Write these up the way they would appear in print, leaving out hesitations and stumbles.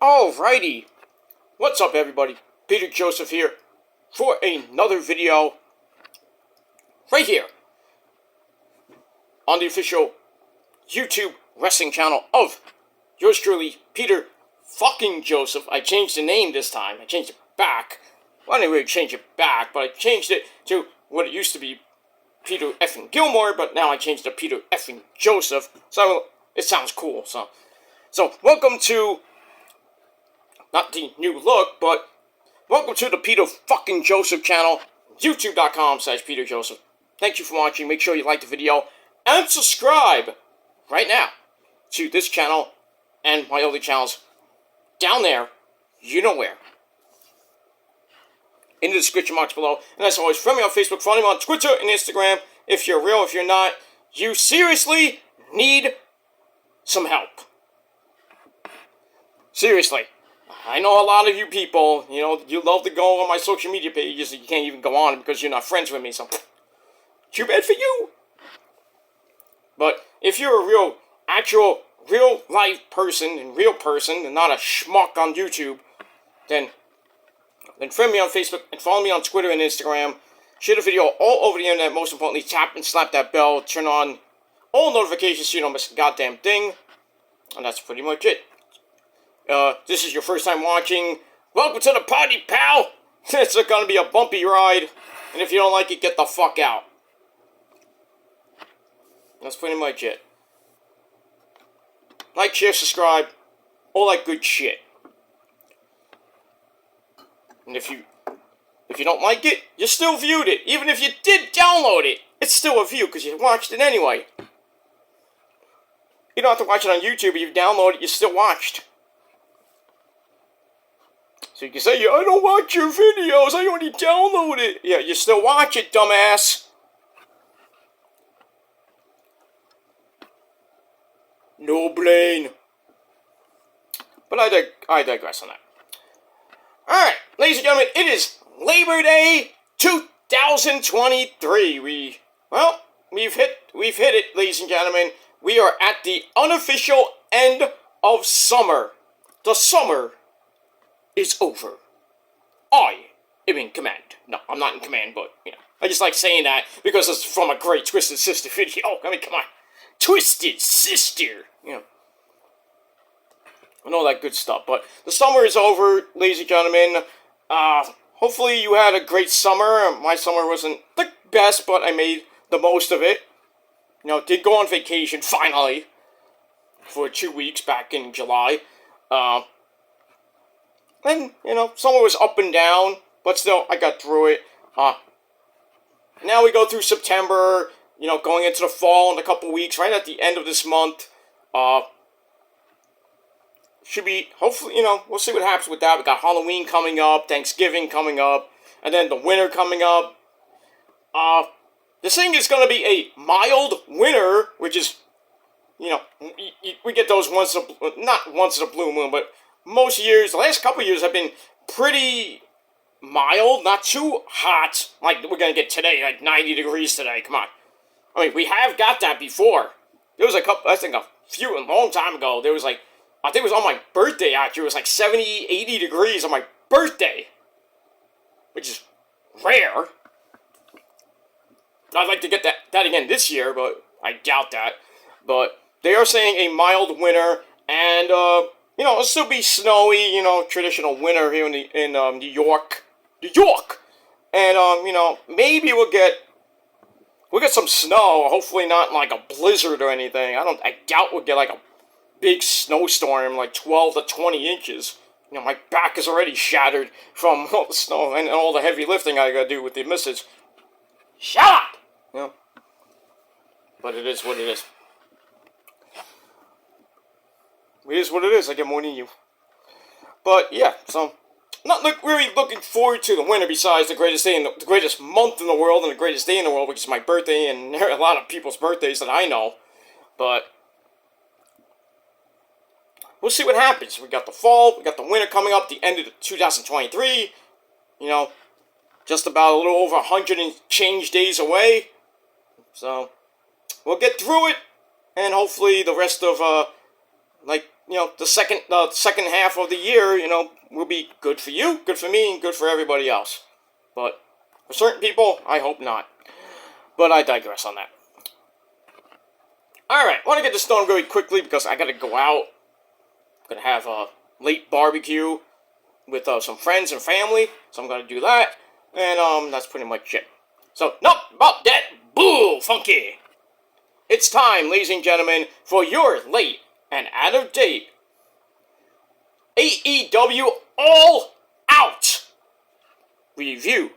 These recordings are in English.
Alrighty, what's up everybody? Peter Joseph here for another video right here on the official YouTube wrestling channel of yours truly, Peter fucking Joseph. I changed the name this time. I changed it back. Well, I didn't really change it back, but I changed it to what it used to be, Peter effing Gilmore, but now I changed it to Peter effing Joseph. So it sounds cool. So welcome to not the new look, but welcome to the Peter fucking Joseph channel, youtube.com/Peter Joseph. Thank you for watching. Make sure you like the video and subscribe right now to this channel and my other channels down there, you know where, in the description box below. And as always, friend me on Facebook, follow me on Twitter and Instagram. If you're real, if you're not, you seriously need some help. Seriously. I know a lot of you people, you love to go on my social media pages and you can't even go on because you're not friends with me, so too bad for you. But if you're a real life person and not a schmuck on YouTube, then friend me on Facebook and follow me on Twitter and Instagram. Share the video all over the internet. Most importantly, tap and slap that bell. Turn on all notifications so you don't miss a goddamn thing. And that's pretty much it. This is your first time watching. Welcome to the party, pal. It's gonna be a bumpy ride. And if you don't like it, get the fuck out. That's pretty much it. Like, share, subscribe. All that good shit. And if you don't like it, you still viewed it. Even if you did download it, it's still a view because you watched it anyway. You don't have to watch it on YouTube, but you download it, you still watched. So you can say, I don't watch your videos, I only download it. Yeah, you still watch it, dumbass. No blame. But I digress on that. Alright, ladies and gentlemen, it is Labor Day 2023. We've hit it, ladies and gentlemen. We are at the unofficial end of summer. The summer is over. I am in command. No, I'm not in command, but, I just like saying that because it's from a great Twisted Sister video. I mean, come on. Twisted Sister. And all that good stuff. But the summer is over, ladies and gentlemen. Hopefully you had a great summer. My summer wasn't the best, but I made the most of it. Did go on vacation, finally, for 2 weeks back in July. And, summer was up and down, but still, I got through it. Now we go through September, going into the fall in a couple weeks, right at the end of this month. Should be, hopefully, we'll see what happens with that. We got Halloween coming up, Thanksgiving coming up, and then the winter coming up. This thing is going to be a mild winter, which is, we get those not once in a blue moon, but most years, the last couple of years have been pretty mild, not too hot, like we're going to get today, like 90 degrees today, come on. I mean, we have got that before. There was a long time ago, there was like, I think it was on my birthday, actually, it was like 70, 80 degrees on my birthday, which is rare. I'd like to get that again this year, but I doubt that. But they are saying a mild winter, and, it'll still be snowy, traditional winter here in New York. New York! And, maybe we'll get some snow, hopefully not like a blizzard or anything. I doubt we'll get like a big snowstorm, like 12 to 20 inches. My back is already shattered from all the snow and all the heavy lifting I gotta do with the misses. Shut up! But it is what it is. It is what it is. I get more than you. But yeah, so not really looking forward to the winter. Besides the greatest month in the world and the greatest day in the world, which is my birthday, and there are a lot of people's birthdays that I know. But we'll see what happens. We got the fall, we got the winter coming up, the end of 2023. Just about a little over 100 and change days away. So we'll get through it, and hopefully the rest of the second half of the year, will be good for you, good for me, and good for everybody else. But for certain people, I hope not. But I digress on that. Alright, I want to get this done really quickly because I gotta go out. I'm gonna have a late barbecue with some friends and family, so I'm gonna do that. And that's pretty much it. So, enough about that bull funky. It's time, ladies and gentlemen, for your late and out-of-date AEW All Out review.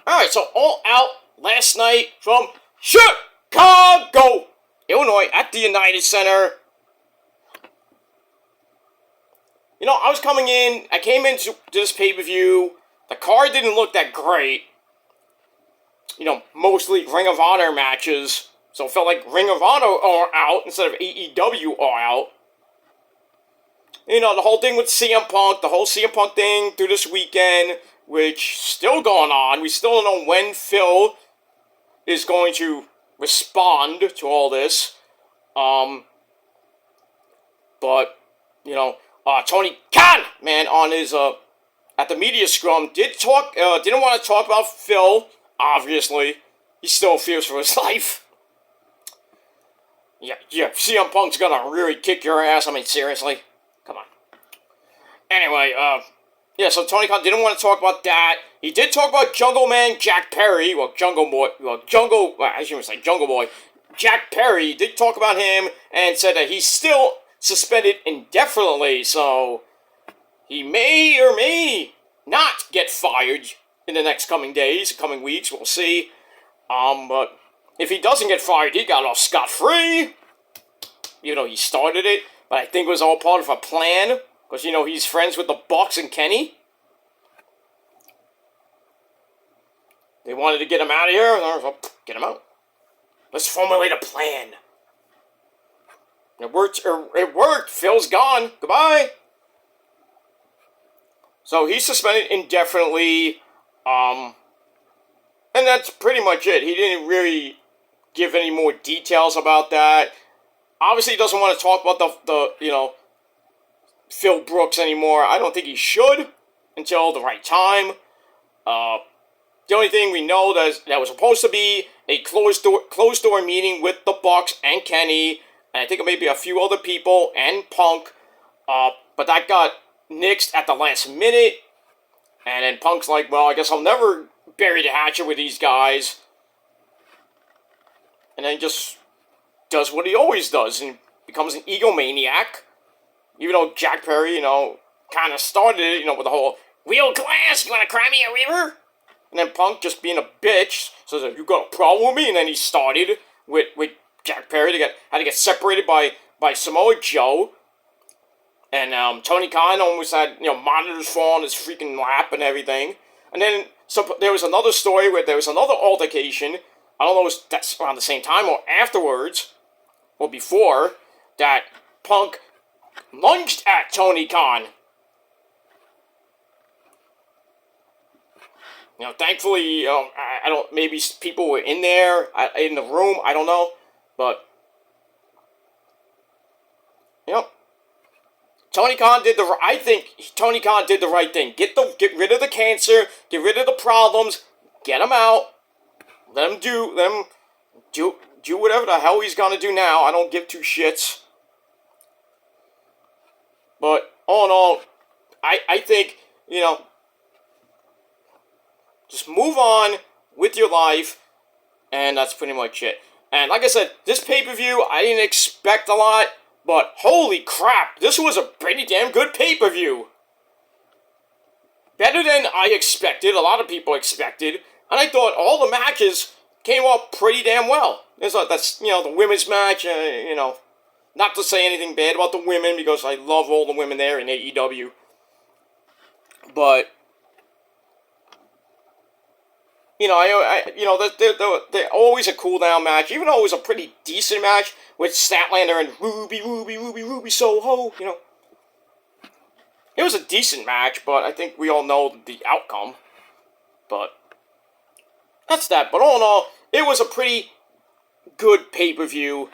Alright, so All Out last night from Chicago, Illinois, at the United Center. I came into this pay-per-view, the card didn't look that great. Mostly Ring of Honor matches, so it felt like Ring of Honor All Out instead of AEW All Out. The whole thing with CM Punk, the whole CM Punk thing through this weekend, which still going on. We still don't know when Phil is going to respond to all this. But, Tony Khan, man, on his, at the media scrum, didn't want to talk about Phil, obviously. He still fears for his life. Yeah, CM Punk's gonna really kick your ass, I mean, seriously. Come on. Anyway, so Tony Khan didn't want to talk about that. He did talk about Jungle Man Jack Perry, Jungle Boy, Jack Perry did talk about him and said that he's still suspended indefinitely, so he may or may not get fired in the next coming days, coming weeks, we'll see. But if he doesn't get fired, he got off scot-free. He started it, but I think it was all part of a plan, because, he's friends with the Bucks and Kenny. They wanted to get him out of here, so get him out. Let's formulate a plan. It worked. Phil's gone. Goodbye. So he's suspended indefinitely. And that's pretty much it. He didn't really give any more details about that. Obviously, he doesn't want to talk about the Phil Brooks anymore. I don't think he should until the right time. The only thing we know that was supposed to be a closed door meeting with the Bucks and Kenny, and I think maybe a few other people and Punk, but that got nixed at the last minute. And then Punk's like, well, I guess I'll never bury the hatchet with these guys. And then just does what he always does and becomes an egomaniac. Even though Jack Perry, kind of started it, with the whole, real glass, you want to cry me a river? And then Punk just being a bitch, says, you got a problem with me? And then he started with Jack Perry, had to get separated by Samoa Joe. And Tony Khan almost had, monitors fall on his freaking lap and everything. And then there was another story where there was another altercation. I don't know if that's around the same time or afterwards, or before, that Punk lunged at Tony Khan. Thankfully, I don't, maybe people were in there, in the room, I don't know. But, I think Tony Khan did the right thing. Get rid of the cancer, get rid of the problems, get him out, let him do whatever the hell he's gonna do now. I don't give two shits. But, all in all, I think, just move on with your life, and that's pretty much it. And like I said, this pay-per-view, I didn't expect a lot, but holy crap, this was a pretty damn good pay-per-view. Better than I expected, a lot of people expected, and I thought all the matches came off pretty damn well. That's, the women's match, not to say anything bad about the women, because I love all the women there in AEW. But, they're always a cool-down match, even though it was a pretty decent match with Statlander and Ruby Soho, It was a decent match, but I think we all know the outcome. But that's that. But all in all, it was a pretty good pay-per-view.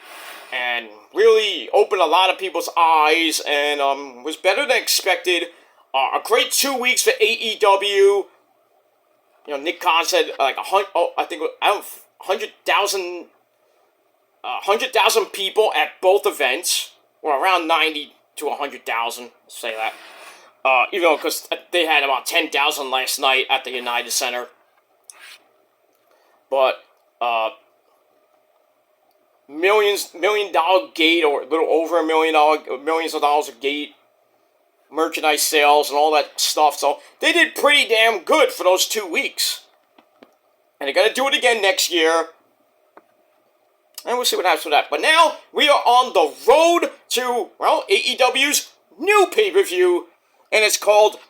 and really opened a lot of people's eyes, and was better than expected. A great 2 weeks for AEW. You know, Nick Khan said like I think 100,000 people at both events, or around 90 to 100,000. Say that. Even though because they had about 10,000 last night at the United Center, but $1 million gate, or a little over millions of dollars of gate merchandise sales and all that stuff. So they did pretty damn good for those 2 weeks, and they're gonna do it again next year. And we'll see what happens with that. But now we are on the road to, well, AEW's new pay-per-view, and it's called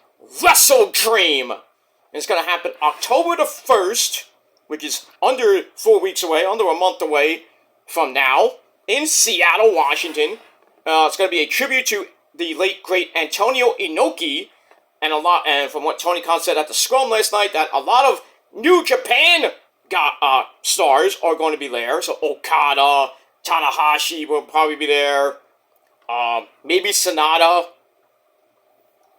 Wrestle Dream. And it's going to happen October the 1st, which is under 4 weeks away, under a month away from now, in Seattle, Washington. It's going to be a tribute to the late, great Antonio Inoki, and from what Tony Khan said at the Scrum last night, that a lot of New Japan stars are going to be there. So Okada, Tanahashi will probably be there. Maybe Sonata.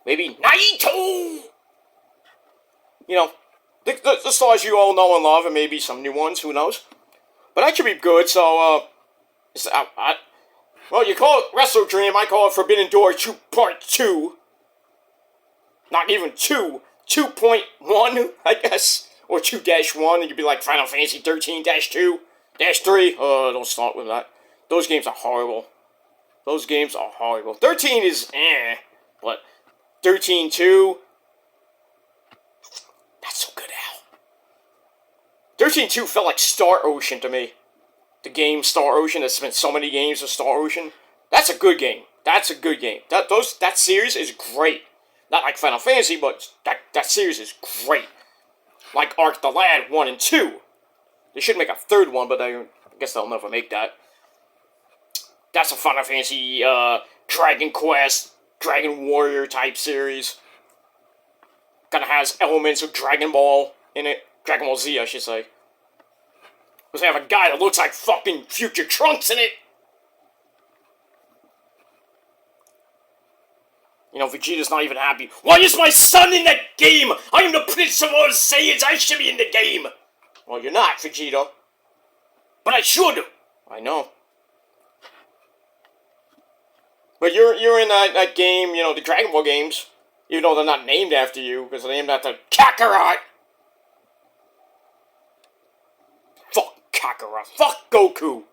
Maybe Naito. You know, the stars you all know and love, and maybe some new ones. Who knows? But that should be good. So, well, you call it Wrestle Dream. I call it Forbidden Door 2 Part 2. Not even 2. 2.1, I guess. Or 2-1, and you'd be like Final Fantasy 13-2, -3. Don't start with that. Those games are horrible. 13 is but 13-2, not so good, Al. 13-2 felt like Star Ocean to me. The game Star Ocean, there's been so many games of Star Ocean. That's a good game. That series is great. Not like Final Fantasy, but that series is great. Like Arc the Lad 1 and 2. They should make a third one, but I guess they'll never make that. That's a Final Fantasy, Dragon Quest, Dragon Warrior type series. Kinda has elements of Dragon Ball in it. Dragon Ball Z, I should say. Because they have a guy that looks like fucking Future Trunks in it. You know, Vegeta's not even happy. Why is my son in that game? I am the Prince of all Saiyans. I should be in the game. Well, you're not, Vegeta. But I should. I know. But you're in that game, you know, the Dragon Ball games. Even though they're not named after you, because they're named after Kakarot. Fuck Kakarot. Fuck Goku.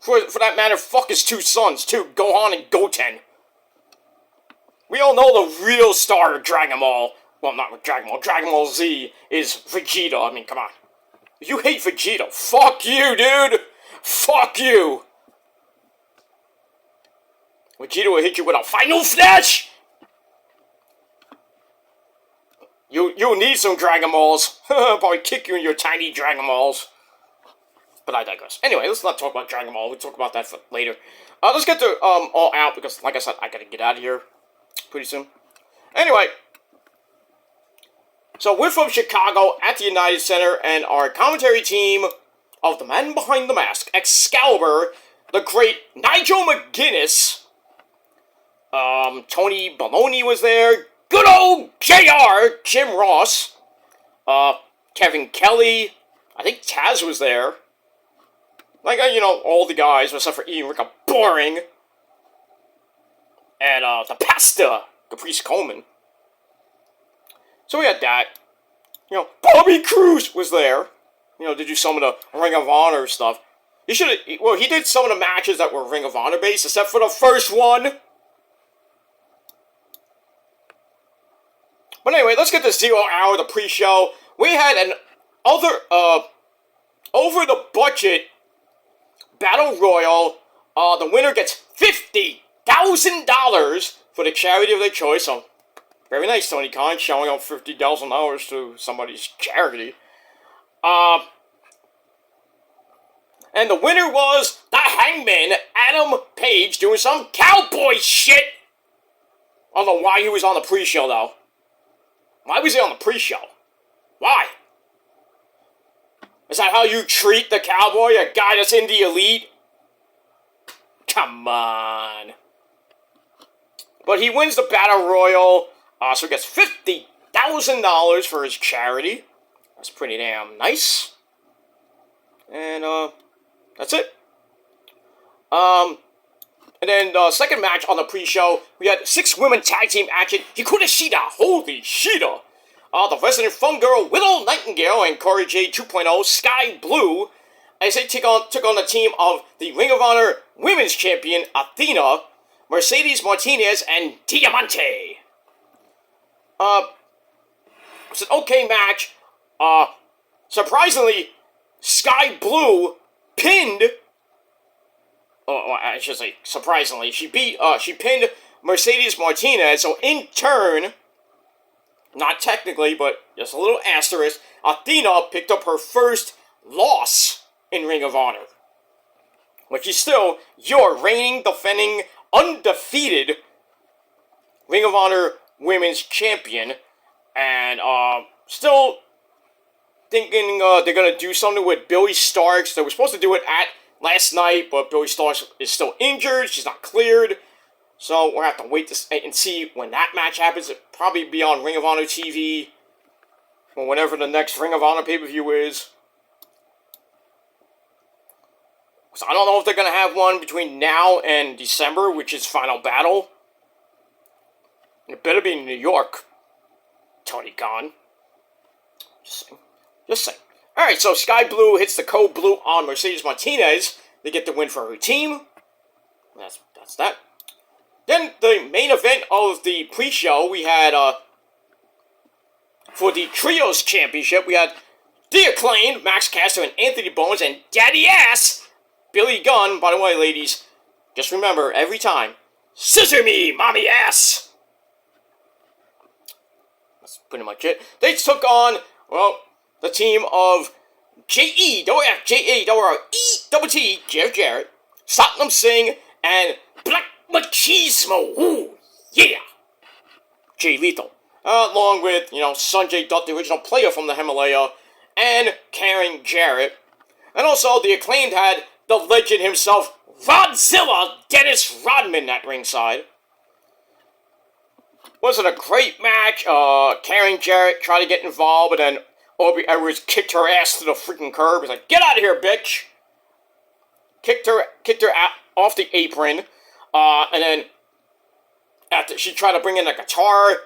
For that matter, fuck his two sons, too. Gohan and Goten. We all know the real star of Dragon Ball. Well, not with Dragon Ball. Dragon Ball Z is Vegeta. I mean, come on. If you hate Vegeta, fuck you, dude. Fuck you. Vegeta will hit you with a Final Flash. You'll need some Dragon Balls. Probably kick you in your tiny Dragon Balls. But I digress. Anyway, let's not talk about Dragon Ball. We'll talk about that for later. Let's get to All Out, because, like I said, I gotta get out of here pretty soon. Anyway, so we're from Chicago at the United Center, and our commentary team of the man behind the mask, Excalibur, the great Nigel McGuinness, Tony Baloney was there, good old JR, Jim Ross, Kevin Kelly, I think Taz was there, like, you know, all the guys, except for Ian Rick, boring. And, the Pasta, Caprice Coleman. So we had that. You know, Bobby Cruz was there. You know, to do some of the Ring of Honor stuff. He did some of the matches that were Ring of Honor based, except for the first one. But anyway, let's get to 0 Hour, the pre-show. We had an over the budget Battle Royal. The winner gets $50,000 for the charity of their choice. So, very nice, Tony Khan, showing out $50,000 to somebody's charity. And the winner was the Hangman, Adam Page, doing some cowboy shit. I don't know why he was on the pre-show, though. Why was he on the pre-show? Why? Is that how you treat the cowboy, a guy that's in the elite? Come on. But he wins the Battle Royal, so he gets $50,000 for his charity. That's pretty damn nice. And, that's it. And then the second match on the pre-show, we had 6 women tag team action. Hikaru Shida, holy Shida. The Resident Fun Girl, Willow Nightingale, and Corey J 2.0, Sky Blue, as they took on the team of the Ring of Honor Women's Champion, Athena, Mercedes Martinez, and Diamante. It's an okay match. Surprisingly, Sky Blue pinned. Oh, I should say surprisingly, she pinned Mercedes Martinez. So in turn, not technically, but just a little asterisk, Athena picked up her first loss in Ring of Honor, but she's still your reigning, defending, undefeated Ring of Honor Women's Champion, and still thinking they're gonna do something with Billie Starkz. They were supposed to do it at last night, but Billie Starkz is still injured. She's not cleared, so we'll have to wait and see when that match happens. It'll probably be on Ring of Honor TV or whenever the next Ring of Honor pay-per-view is. So I don't know if they're going to have one between now and December, which is Final Battle. It better be in New York, Tony Khan. Just saying. Alright, so Sky Blue hits the Code Blue on Mercedes Martinez. They get the win for her team. That's that. Then the main event of the pre-show, we had, for the Trios Championship, we had The Acclaimed, Max Caster and Anthony Bowens, and Daddy Ass, Billy Gunn. By the way, ladies, just remember, every time, scissor me, mommy ass! That's pretty much it. They took on, well, the team of J-E-double-T, Jeff Jarrett, Satnam Singh, and Black Machismo. Ooh, yeah! Jay Lethal. Along with, Sanjay Dutt, the original player from the Himalaya, and Karen Jarrett. And also, the Acclaimed had the legend himself, Rodzilla, Dennis Rodman, at ringside. Wasn't a great match. Karen Jarrett tried to get involved, but then Aubrey Edwards kicked her ass to the freaking curb. He's like, get out of here, bitch! Kicked her off the apron. And then after she tried to bring in a guitar,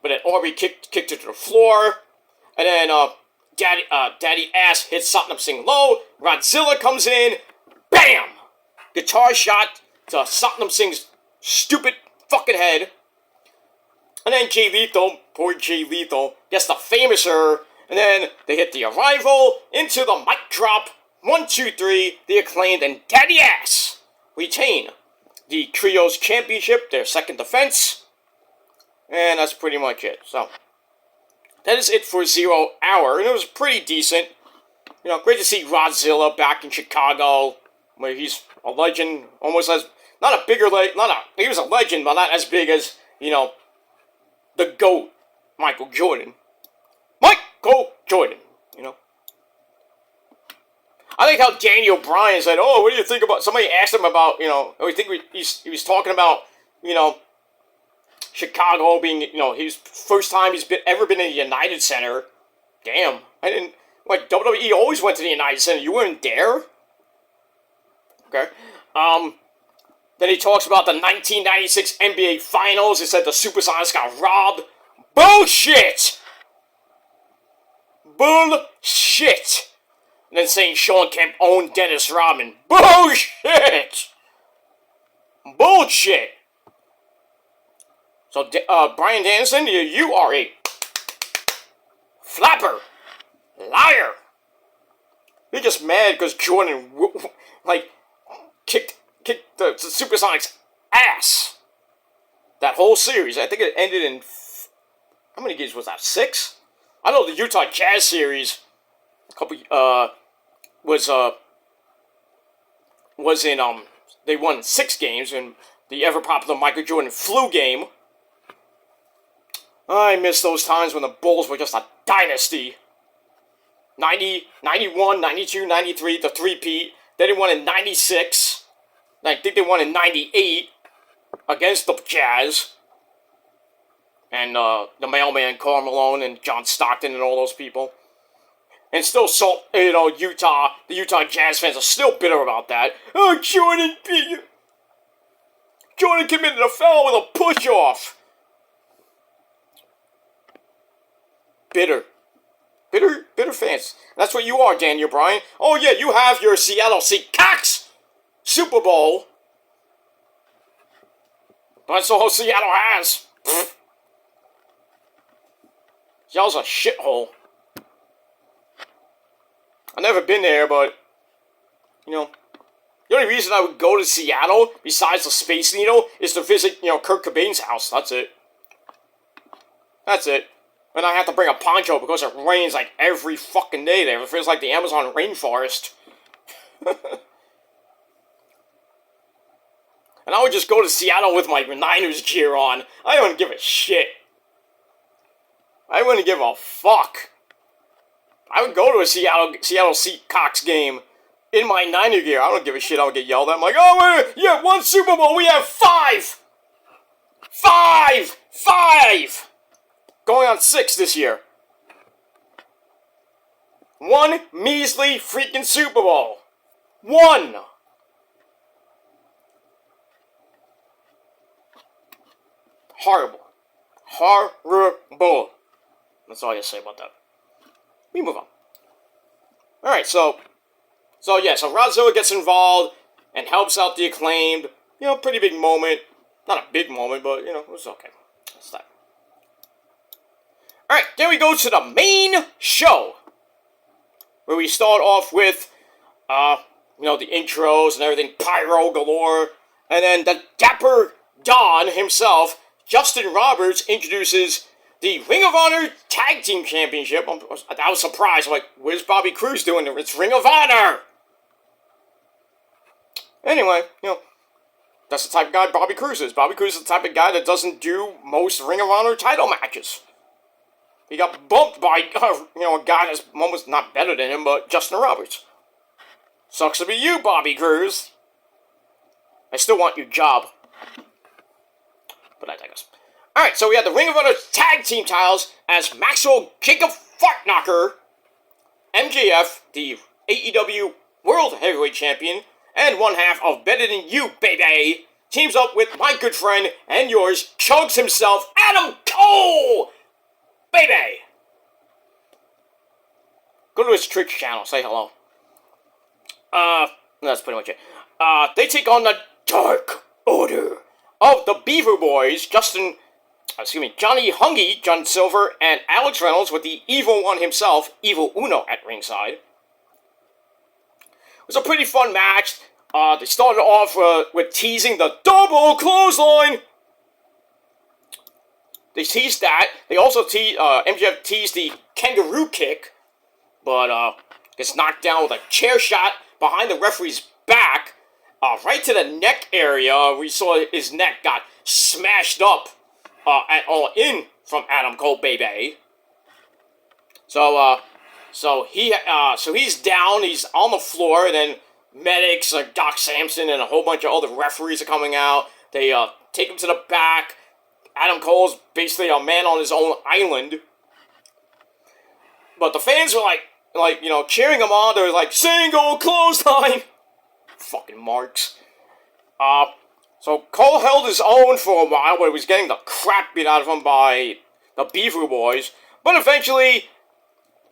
but then Aubrey kicked her to the floor. And then Daddy Ass hits Satnam Singh low. Godzilla comes in. Bam! Guitar shot to Satnam Singh's stupid fucking head. And then Jay Lethal, poor Jay Lethal, gets the famouser. And then they hit the Arrival into the mic drop. 1, 2, 3. The Acclaimed and Daddy Ass retain the Trios Championship, their second defense. And that's pretty much it. So, that is it for 0 Hour. And it was pretty decent. Great to see Rodzilla back in Chicago, where he's a legend, almost as, not a bigger legend, he was a legend, but not as big as, the GOAT, Michael Jordan. Michael Jordan, I think how Daniel Bryan said, oh, what do you think about, somebody asked him about, I think he was talking about, Chicago being, his first time he's ever been in the United Center. Damn, WWE always went to the United Center, you weren't there? Okay. Then he talks about the 1996 NBA Finals. He said the Supersonics got robbed. Bullshit! Bullshit! And then saying Sean Kemp owned Dennis Rodman. Bullshit! Bullshit! So, Bryan Danielson, you are a flapper. Liar! You're just mad because Jordan, kicked the Supersonics' ass. That whole series. I think it ended in, how many games was that? 6? I know the Utah Jazz series, was in, they won 6 games, and the ever-popular Michael Jordan flu game. I miss those times when the Bulls were just a dynasty. 90, 91, 92, 93, the three-peat. Then they won in 96. I think they won in '98 against the Jazz. And the mailman, Karl Malone, and John Stockton, and all those people. And still, Utah, the Utah Jazz fans are still bitter about that. Oh, Jordan committed a foul with a push-off. Bitter fans. That's what you are, Daniel Bryan. Oh yeah, you have your Seattle Seahawks Super Bowl. That's all Seattle has. Seattle's a shithole. I've never been there, but, the only reason I would go to Seattle, besides the Space Needle, is to visit, Kurt Cobain's house. That's it. And I have to bring a poncho because it rains, like, every fucking day there. It feels like the Amazon rainforest. And I would just go to Seattle with my Niners gear on. I don't give a shit. I wouldn't give a fuck. I would go to a Seattle Seahawks game in my Niner gear. I don't give a shit. I would get yelled at. I'm like, oh, yeah, one Super Bowl. We have 5. 5. Going on 6 this year. 1 measly freaking Super Bowl. 1. Horrible. That's all I have to say about that. We move on. Alright, so Radzilla gets involved and helps out the Acclaimed. Pretty big moment. Not a big moment, but, it was okay. That's that. Alright, then we go to the main show. Where we start off with, the intros and everything, pyro galore. And then the Dapper Don himself, Justin Roberts, introduces the Ring of Honor Tag Team Championship. I was surprised. I'm like, where's Bobby Cruise doing there? It's Ring of Honor! Anyway, that's the type of guy Bobby Cruise is. Bobby Cruise is the type of guy that doesn't do most Ring of Honor title matches. He got bumped by, a guy that's almost not better than him, but Justin Roberts. Sucks to be you, Bobby Cruise. I still want your job. But I digress. Alright, so we have the Ring of Honor Tag Team titles as Maxwell Jacob Fartknocker, MJF, the AEW World Heavyweight Champion, and one half of Better Than You, baby, teams up with my good friend and yours, Chugs himself, Adam Cole, baby. Go to his Twitch channel, say hello. That's pretty much it. They take on the Dark Order of the Beaver Boys, Johnny Hungy, John Silver, and Alex Reynolds with the Evil One himself, Evil Uno, at ringside. It was a pretty fun match. They started off with teasing the double clothesline. They teased that. They also MJF teased the kangaroo kick, but gets knocked down with a chair shot behind the referee's back, right to the neck area. We saw his neck got smashed up at All In from Adam Cole, baby. So he's down. He's on the floor, and then medics like Doc Samson and a whole bunch of other referees are coming out. They take him to the back. Adam Cole's basically a man on his own island. But the fans were like cheering him on. They were like, single clothesline. Fucking marks. So Cole held his own for a while, but he was getting the crap beat out of him by the Beaver Boys. But eventually,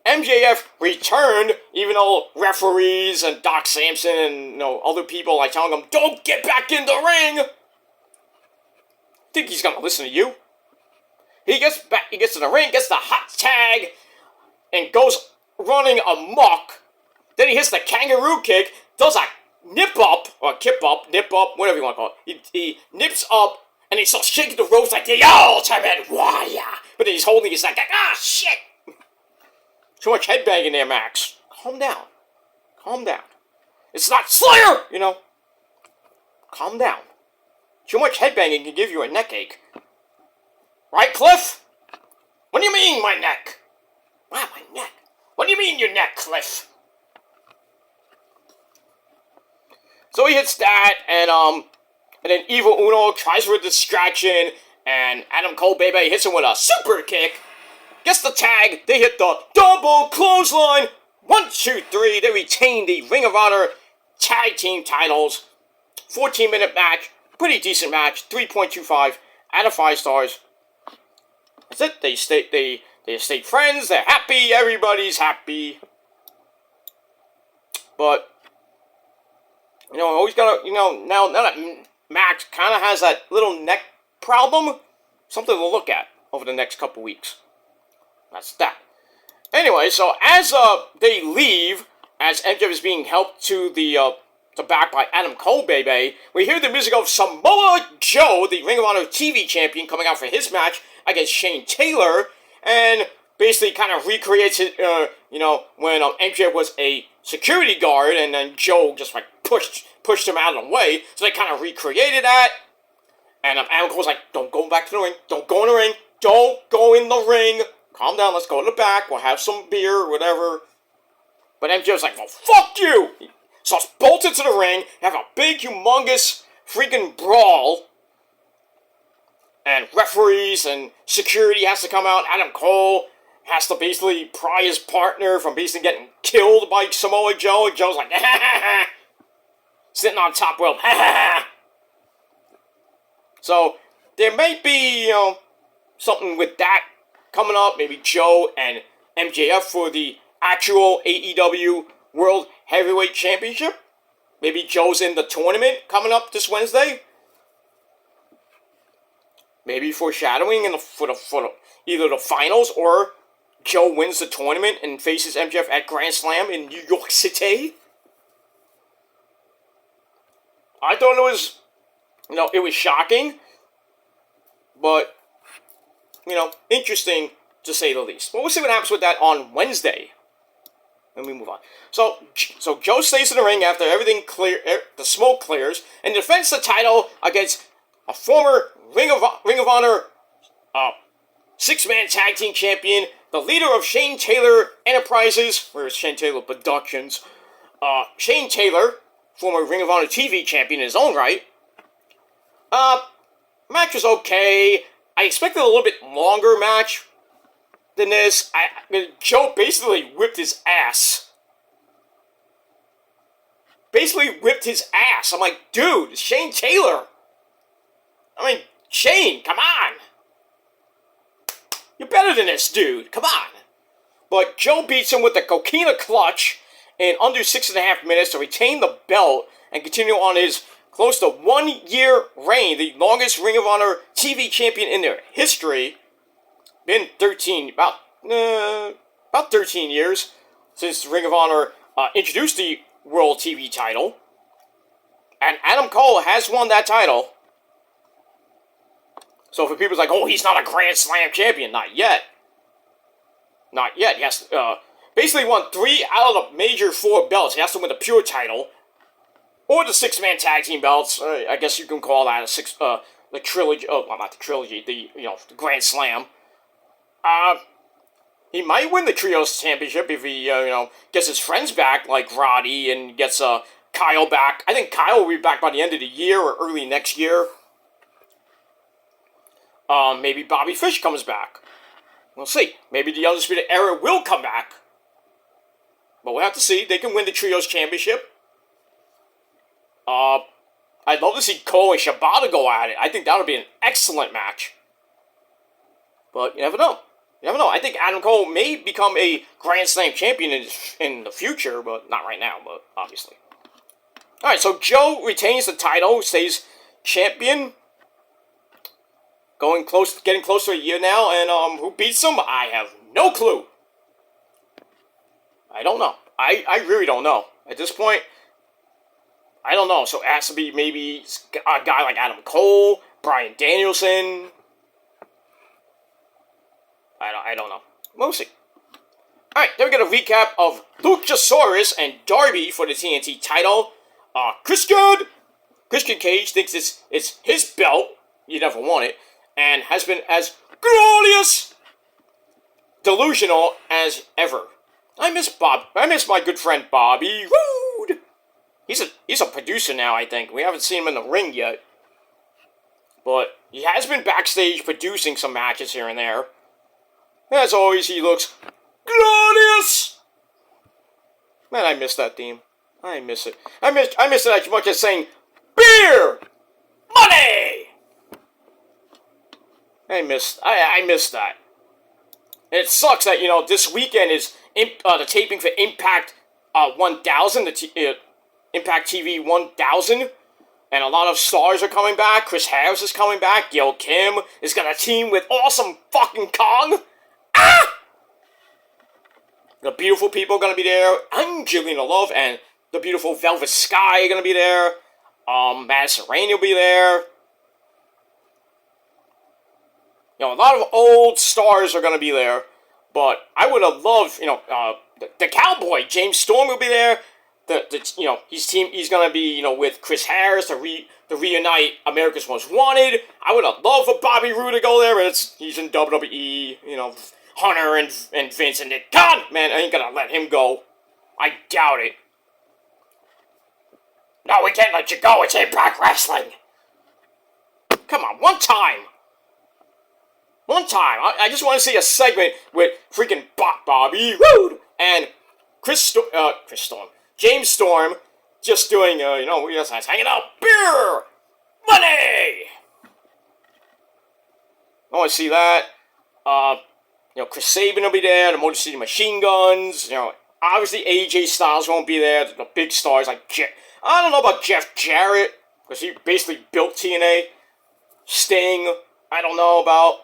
MJF returned, even though referees and Doc Samson and other people like telling him, don't get back in the ring. Think he's gonna listen to you? He gets to the ring, gets the hot tag, and goes running amok. Then he hits the kangaroo kick, does a nip up, whatever you want to call it. He nips up, and he starts shaking the ropes like the Ultimate Warrior. But then he's holding his neck like, shit. Too much headbanging there, Max. Calm down. It's not Slayer, Calm down. Too much headbanging can give you a neck ache. Right, Cliff? What do you mean, my neck? Wow, my neck. What do you mean, your neck, Cliff? So he hits that, and then Evil Uno tries for a distraction, and Adam Cole Baby hits him with a super kick. Gets the tag. They hit the double clothesline. 1, 2, 3. They retain the Ring of Honor tag team titles. 14-minute match. Pretty decent match. 3.25 out of 5 stars. That's it. They stay friends. They're happy. Everybody's happy. But always gotta now that Max kind of has that little neck problem, something to look at over the next couple weeks. That's that. Anyway, so as they leave, as MJF is being helped to back by Adam Cole, baby, we hear the music of Samoa Joe, the Ring of Honor TV champion, coming out for his match against Shane Taylor, and basically kind of recreates it, when MJF was a security guard, and then Joe just pushed him out of the way, so they kind of recreated that, and Adam Cole's like, don't go back to the ring, don't go in the ring, don't go in the ring, calm down, let's go to the back, we'll have some beer, or whatever. But MJF's like, well, fuck you! So it's bolted to the ring, have a big, humongous, freaking brawl, and referees and security has to come out. Adam Cole has to basically pry his partner from basically getting killed by Samoa Joe, and Joe's like, sitting on top rope, So, there may be, something with that coming up, maybe Joe and MJF for the actual AEW World Heavyweight Championship. Maybe Joe's in the tournament coming up this Wednesday. Maybe foreshadowing for either the finals or Joe wins the tournament and faces MJF at Grand Slam in New York City. I thought it was shocking, but interesting to say the least. But we'll see what happens with that on Wednesday. Let me move on. So Joe stays in the ring after everything the smoke clears, and defends the title against a former Ring of Honor 6-man tag team champion, the leader of Shane Taylor Enterprises, where is Shane Taylor Productions, Shane Taylor, former Ring of Honor TV champion in his own right. Match was okay. I expected a little bit longer match than this. Joe basically whipped his ass. I'm like, dude, it's Shane Taylor. Shane, come on. You're better than this, dude. Come on. But Joe beats him with the Coquina Clutch in under 6.5 minutes to retain the belt and continue on his close to 1-year reign, the longest Ring of Honor TV champion in their history. Been about 13 years since Ring of Honor introduced the World TV title. And Adam Cole has won that title. So for people like, oh, he's not a Grand Slam champion. Not yet. Yes, basically won 3 out of the major 4 belts. He has to win the pure title. Or the 6-man tag team belts. I guess you can call that the trilogy. Oh, well, not the trilogy. The Grand Slam. He might win the Trios Championship if he, gets his friends back, like Roddy, and gets Kyle back. I think Kyle will be back by the end of the year or early next year. Maybe Bobby Fish comes back. We'll see. Maybe the Undisputed Era will come back. But we'll have to see. They can win the Trios Championship. I'd love to see Cole and Shibata go at it. I think that would be an excellent match. But you never know. I think Adam Cole may become a Grand Slam champion in the future, but not right now, but obviously. Alright, so Joe retains the title, stays champion. Getting close to a year now, and who beats him? I have no clue. I don't know. I really don't know. At this point, I don't know. So it has to be maybe a guy like Adam Cole, Bryan Danielson. I don't know. We'll see. Alright, then we get a recap of Luchasaurus and Darby for the TNT title. Christian Cage thinks it's his belt. You never won it. And has been as glorious, delusional as ever. I miss my good friend Bobby Roode. He's a producer now, I think. We haven't seen him in the ring yet. But he has been backstage producing some matches here and there. As always, he looks glorious! Man, I miss that theme. I miss it. I miss it as much as saying, beer! Money! I miss that. And it sucks that, this weekend is the taping for Impact 1000, Impact TV 1000. And a lot of stars are coming back. Chris Harris is coming back. Gail Kim is going to team with Awesome fucking Kong. Ah! The beautiful people are going to be there. Angelina Love and the beautiful Velvet Sky are going to be there. Madison Rain will be there. A lot of old stars are going to be there. But I would have loved, the Cowboy, James Storm will be there. He's going to be, with Chris Harris to reunite America's Most Wanted. I would have loved for Bobby Roode to go there, but he's in WWE, Hunter and Vince and Nick. God, man, I ain't going to let him go. I doubt it. No, we can't let you go. It's Impact Wrestling. Come on, one time. One time. I just want to see a segment with freaking Bobby Roode and Chris Storm. James Storm just doing, we're just hanging out. Beer! Money! I want to see that. Chris Sabin will be there. The Motor City Machine Guns. Obviously AJ Styles won't be there. The big stars like I don't know about Jeff Jarrett, because he basically built TNA. Sting, I don't know about.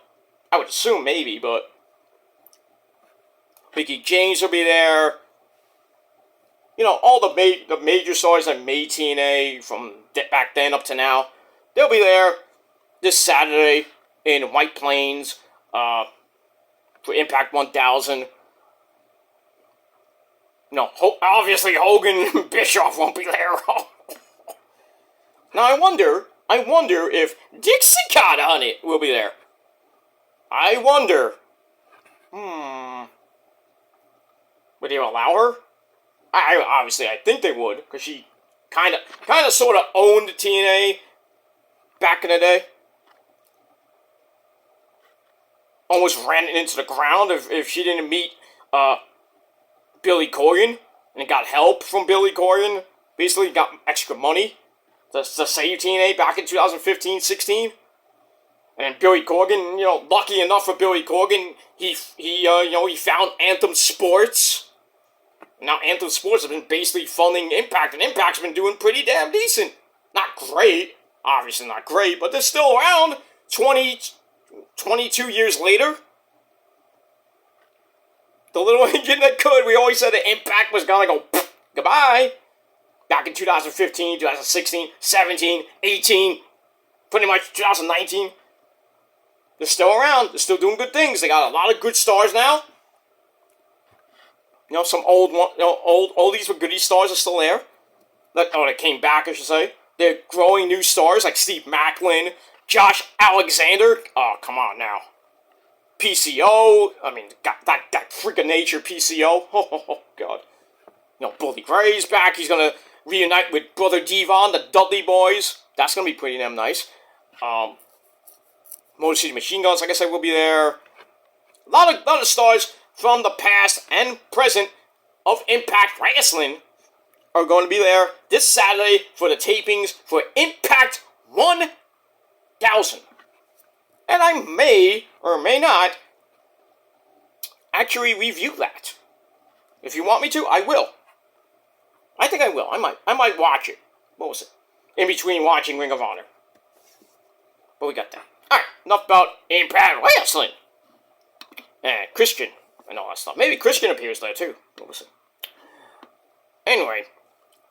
I would assume maybe, but Mickey James will be there. All the major stars that made TNA from back then up to now, they'll be there this Saturday in White Plains for Impact 1000. Obviously Hogan and Bischoff won't be there. Now I wonder if Dixie Carter Honey will be there. I wonder. Would they allow her? I think they would, because she kind of sort of owned TNA back in the day. Almost ran it into the ground if she didn't meet Billy Corgan and got help from Billy Corgan. Basically got extra money to save TNA back in 2015-16. And Billy Corgan, lucky enough for Billy Corgan, he found Anthem Sports. Now Anthem Sports has been basically funding Impact, and Impact's been doing pretty damn decent. Not great, obviously not great, but they're still around 22 years later. The little engine that could. We always said that Impact was gonna go goodbye. Back in 2015, 2016, 17, 18, pretty much 2019. They're still around. They're still doing good things. They got a lot of good stars now. Some old oldies with goodie stars are still there. That came back, I should say. They're growing new stars like Steve Macklin, Josh Alexander. Oh, come on now. PCO. I mean, that freak of nature PCO. Oh, God. Bully Gray's back. He's going to reunite with Brother Devon, the Dudley Boys. That's going to be pretty damn nice. Motor City Machine Guns, like I said, will be there. A lot of stars from the past and present of Impact Wrestling are going to be there this Saturday for the tapings for Impact 1000. And I may or may not actually review that. If you want me to, I will. I think I will. I might watch it. What was it? In between watching Ring of Honor. But we got that. Alright, enough about Impact Wrestling. And Christian and all that stuff. Maybe Christian appears there too. What was it? Anyway,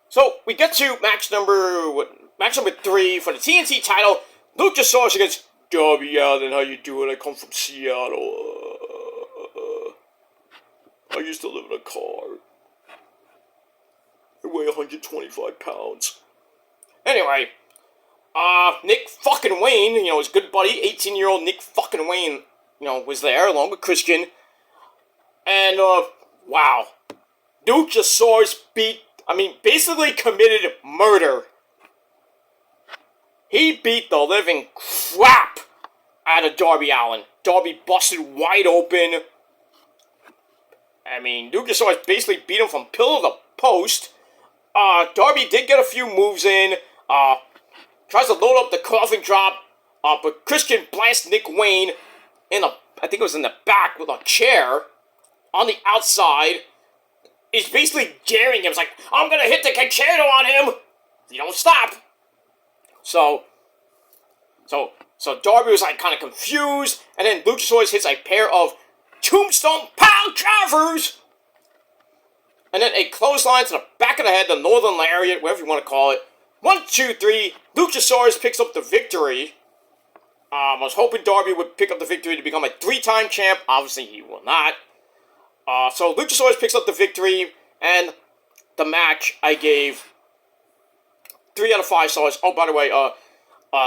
so we get to match number 3 for the TNT title. Luchasaurus against Darby Allin. How you doing? I come from Seattle. I used to live in a car. I weigh 125 pounds. Anyway, Nick fucking Wayne, his good buddy, 18-year-old Nick fucking Wayne, was there along with Christian. And, wow. Luchasaurus beat, basically committed murder. He beat the living crap out of Darby Allin. Darby busted wide open. Luchasaurus basically beat him from pillar to post. Darby did get a few moves in. Tries to load up the coffin drop. But Christian blasts Nick Wayne I think it was in the back with a chair on the outside. He's basically daring him. It's like, I'm gonna hit the concerto on him. You don't stop. So Darby was like kind of confused, and then Luchasaurus hits a pair of tombstone pile drivers, and then a clothesline to the back of the head, the Northern Lariat, whatever you want to call it. 1, 2, 3. Luchasaurus picks up the victory. I was hoping Darby would pick up the victory to become a 3-time champ. Obviously, he will not. So Luchasaurus picks up the victory, and the match I gave 3 out of 5 stars. Oh, by the way, the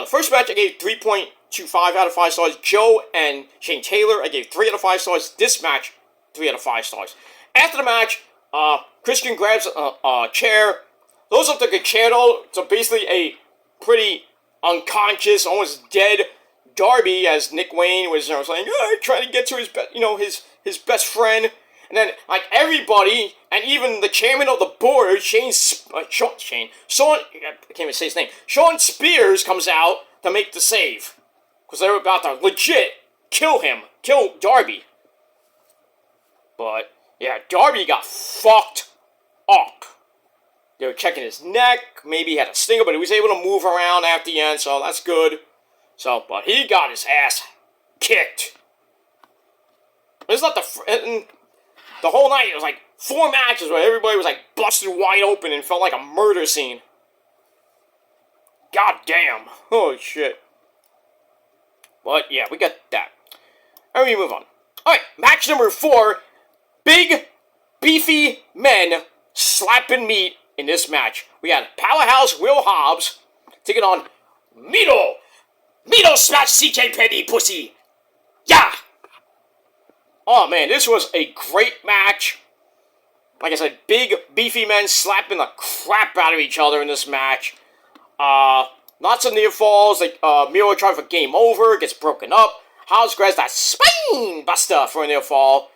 first match I gave 3.25 out of 5 stars. Joe and Shane Taylor, I gave 3 out of 5 stars. This match, 3 out of 5 stars. After the match, Christian grabs a chair, loads up the concerto. So basically a pretty unconscious, almost dead Darby, as Nick Wayne was saying, trying to get to his best friend. And then, like, everybody, and even the chairman of the board, Sean, I can't even say his name, Sean Spears comes out to make the save. Because they were about to legit kill Darby. But, yeah, Darby got fucked up. They were checking his neck, maybe he had a stinger, but he was able to move around after the end, so that's good. But he got his ass kicked. It's not the whole night, it was like 4 matches where everybody was like busted wide open and felt like a murder scene. God damn. Holy shit. But yeah, we got that. And we move on. Alright, match number 4. Big, beefy men slapping meat in this match. We got Powerhouse Will Hobbs taking on Mito. Mito smash CJ Petty, pussy. Yeah. Oh man, this was a great match. Like I said, big, beefy men slapping the crap out of each other in this match. Lots of near falls. Like Miro trying for game over, gets broken up. Hobbs grabs that spine buster for a near fall.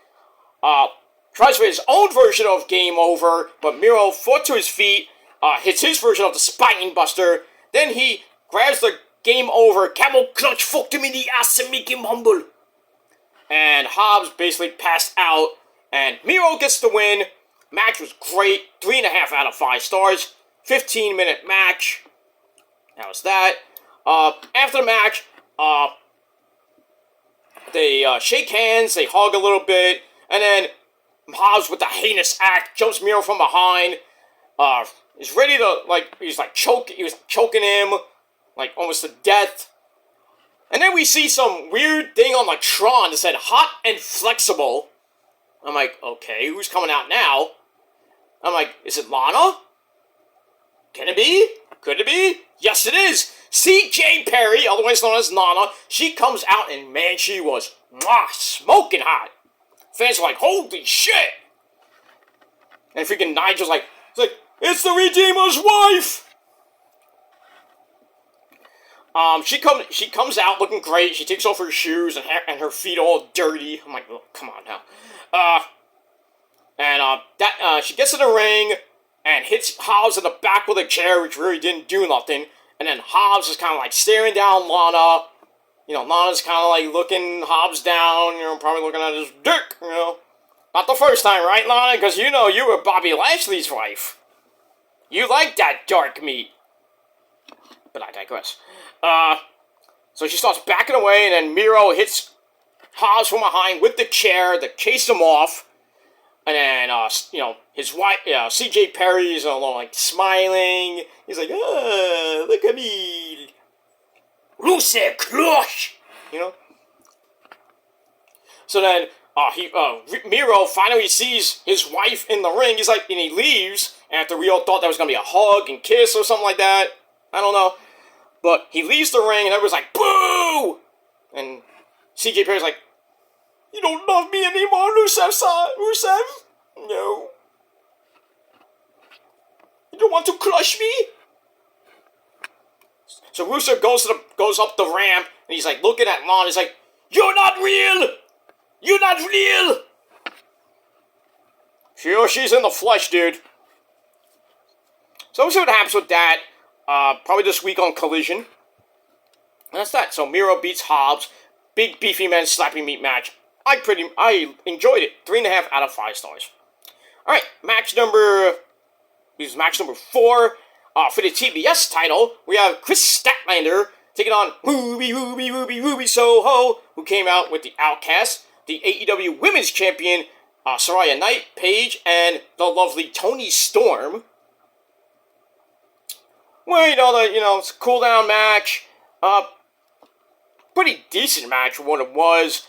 Tries for his own version of game over, but Miro fought to his feet, hits his version of the spine buster. Then he grabs the game over, camel clutch, fucked him in the ass and make him humble. And Hobbs basically passed out, and Miro gets the win. Match was great, 3.5 out of 5 stars, 15-minute match. That was that. After the match, they shake hands, they hug a little bit, and then Hobbs with the heinous act jumps Miro from behind. He's ready to he was choking him, like almost to death. And then we see some weird thing on the Tron that said hot and flexible. I'm like, okay, who's coming out now? I'm like, is it Lana? Can it be? Could it be? Yes, it is. CJ Perry, otherwise known as Lana, she comes out and man, she was smoking hot. Fans were like, holy shit! And freaking Nigel's like, it's the Redeemer's wife! She comes out looking great. She takes off her shoes and her feet all dirty. I'm like, oh, come on now. She gets in the ring and hits Hobbs in the back with a chair, which really didn't do nothing. And then Hobbs is kind of like staring down Lana. Lana's kind of like looking Hobbs down, probably looking at his dick, Not the first time, right, Lana? Because you were Bobby Lashley's wife. You like that dark meat. But I digress. So she starts backing away, and then Miro hits Hobbs from behind with the chair to chase him off. And then, his wife, CJ Perry's smiling. He's like, look at me. Rusev Clutch! So then, Miro finally sees his wife in the ring. He's like, and he leaves after we all thought that was going to be a hug and kiss or something like that. I don't know. But he leaves the ring and everyone's like, boo! And CJ Perry's like, you don't love me anymore, Rusev? No. You don't want to crush me? So Rusev goes up the ramp, and he's like looking at Lana. He's like, "You're not real. You're not real." She's in the flesh, dude. So we'll see what happens with that. Probably this week on Collision. And that's that. So Miro beats Hobbs. Big beefy men slapping meat match. I enjoyed it. 3.5 out of 5 stars. Alright, match number 4. For the TBS title, we have Chris Statlander taking on Ruby Soho, who came out with the Outcast, the AEW Women's Champion, Saraya Knight, Paige, and the lovely Toni Storm. Well, it's a cool down match. Pretty decent match for what it was.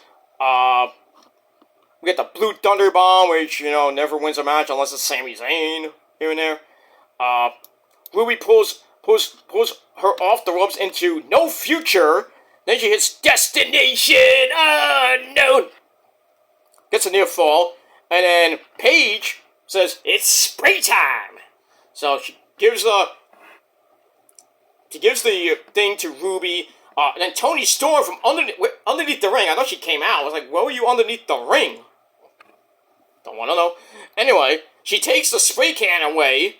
We got the Blue Thunder Bomb, which, never wins a match unless it's Sami Zayn here and there. Ruby pulls her off the ropes into No Future. Then she hits Destination Unknown. Gets a near fall. And then Paige says, "It's spray time." So she gives the thing to Ruby. And then Toni Storm from underneath the ring. I thought she came out. I was like, where were you underneath the ring? Don't want to know. Anyway, she takes the spray can away.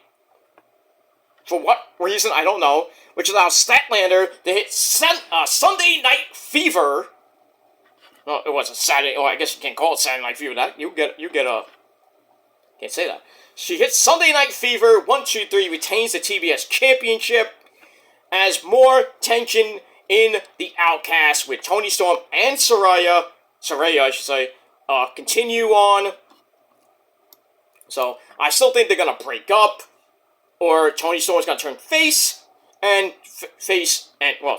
For what reason, I don't know. Which allows Statlander to hit Sunday Night Fever. Well, it was a Saturday. Oh, I guess you can't call it Saturday Night Fever. That you get a. Can't say that. She hits Sunday Night Fever. 1, 2, 3. Retains the TBS Championship. As more tension in the Outcast with Toni Storm and Saraya, I should say, continue on. So I still think they're gonna break up, or Toni Storm's gonna turn face and